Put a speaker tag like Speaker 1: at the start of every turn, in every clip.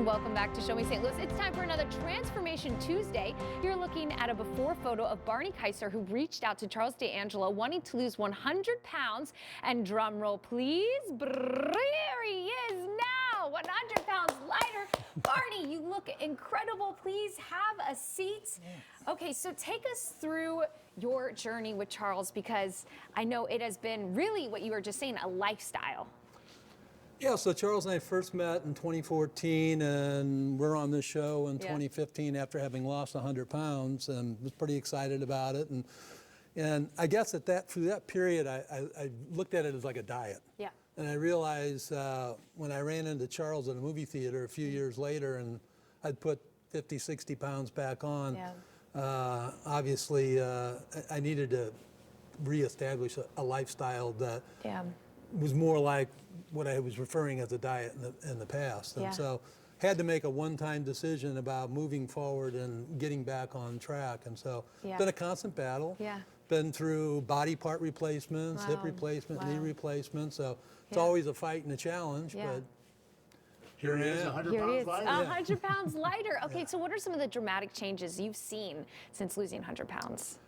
Speaker 1: And welcome back to Show Me St. Louis. It's time for another Transformation Tuesday. You're looking at a before photo of Barney Kaiser, who reached out to Charles D'Angelo wanting to lose 100 pounds. And drum roll, please. Here he is now, 100 pounds lighter. Barney, you look incredible. Please have a seat. Okay, so take us through your journey with Charles, because I know it has been really what you were just saying, a lifestyle.
Speaker 2: Yeah, so Charles and I first met in 2014, and we're on this show in 2015 after having lost 100 pounds, and was pretty excited about it. And I guess through that period, I looked at it as like a diet. Yeah. And I realized when I ran into Charles at a movie theater a few years later, and I'd put 50, 60 pounds back on, obviously I needed to reestablish a lifestyle that was more like what I was referring as a diet in the past. And so had to make a one-time decision about moving forward and getting back on track. And so it's been a constant battle. Been through body part replacements, hip replacement, knee replacement. So it's always a fight and a challenge, but
Speaker 3: here he is, 100 pounds lighter.
Speaker 1: 100 pounds lighter. Okay, so what are some of the dramatic changes you've seen since losing 100 pounds?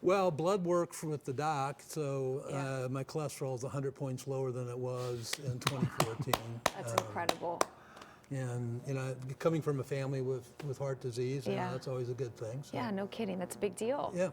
Speaker 2: Well, blood work with the doc, so my cholesterol is 100 points lower than it was in 2014.
Speaker 1: That's incredible.
Speaker 2: And, you know, coming from a family with heart disease, you know, that's always a good thing. So.
Speaker 1: Yeah, no kidding. That's a big deal.
Speaker 2: Yeah.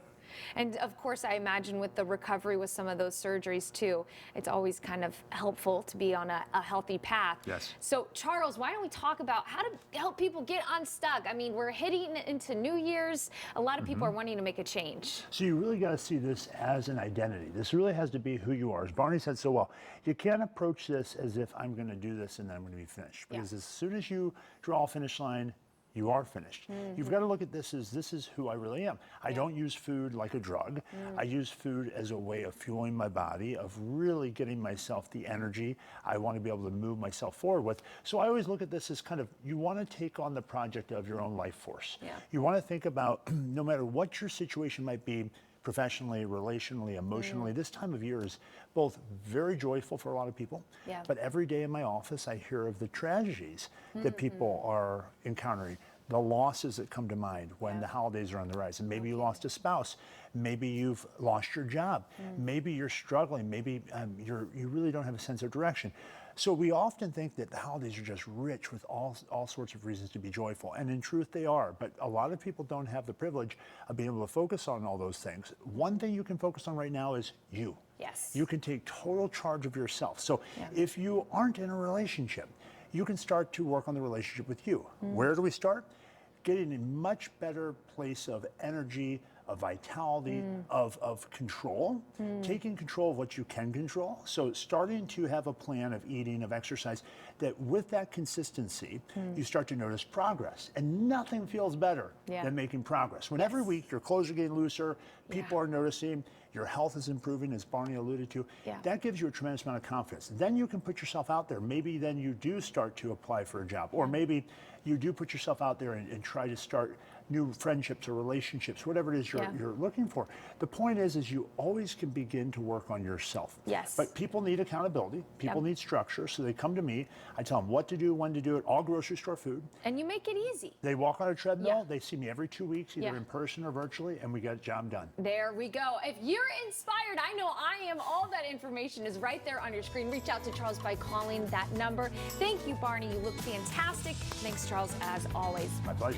Speaker 1: And of course, I imagine with the recovery with some of those surgeries too, it's always kind of helpful to be on a healthy path.
Speaker 3: Yes.
Speaker 1: So Charles, why don't we talk about how to help people get unstuck? I mean, we're heading into New Year's. A lot of people are wanting to make a change.
Speaker 3: So you really got to see this as an identity. This really has to be who you are. As Barney said so well, you can't approach this as if I'm going to do this and then I'm going to be finished. Because as soon as you draw a finish line, you are finished. You've got to look at this as this is who I really am. I don't use food like a drug. I use food as a way of fueling my body, of really getting myself the energy I want to be able to move myself forward with. So I always look at this as kind of, you want to take on the project of your own life force. You want to think about, no matter what your situation might be, professionally, relationally, emotionally, this time of year is both very joyful for a lot of people, but every day in my office I hear of the tragedies that people are encountering, the losses that come to mind when the holidays are on the rise. And maybe you lost a spouse, maybe you've lost your job, maybe you're struggling, maybe you really don't have a sense of direction. So we often think that the holidays are just rich with all sorts of reasons to be joyful, and in truth they are, but a lot of people don't have the privilege of being able to focus on all those things. One thing you can focus on right now is you.
Speaker 1: Yes.
Speaker 3: You can take total charge of yourself. So if you aren't in a relationship, you can start to work on the relationship with you. Where do we start? Getting a much better place of energy, of vitality, of control, taking control of what you can control. So starting to have a plan of eating, of exercise, that with that consistency, you start to notice progress. And nothing feels better than making progress. When every week your clothes are getting looser, people are noticing, your health is improving, as Barney alluded to, that gives you a tremendous amount of confidence. Then you can put yourself out there. Maybe then you do start to apply for a job, or maybe you do put yourself out there and try to start new friendships or relationships, whatever it is you're looking for. The point is you always can begin to work on yourself.
Speaker 1: Yes.
Speaker 3: But people need accountability. People need structure. So they come to me. I tell them what to do, when to do it, all grocery store food.
Speaker 1: And you make it easy.
Speaker 3: They walk on a treadmill. They see me every 2 weeks, either in person or virtually, and we get a job done.
Speaker 1: There we go. If you're inspired, I know I am. All that information is right there on your screen. Reach out to Charles by calling that number. Thank you, Barney. You look fantastic. Thanks, Charles, as always.
Speaker 3: My pleasure.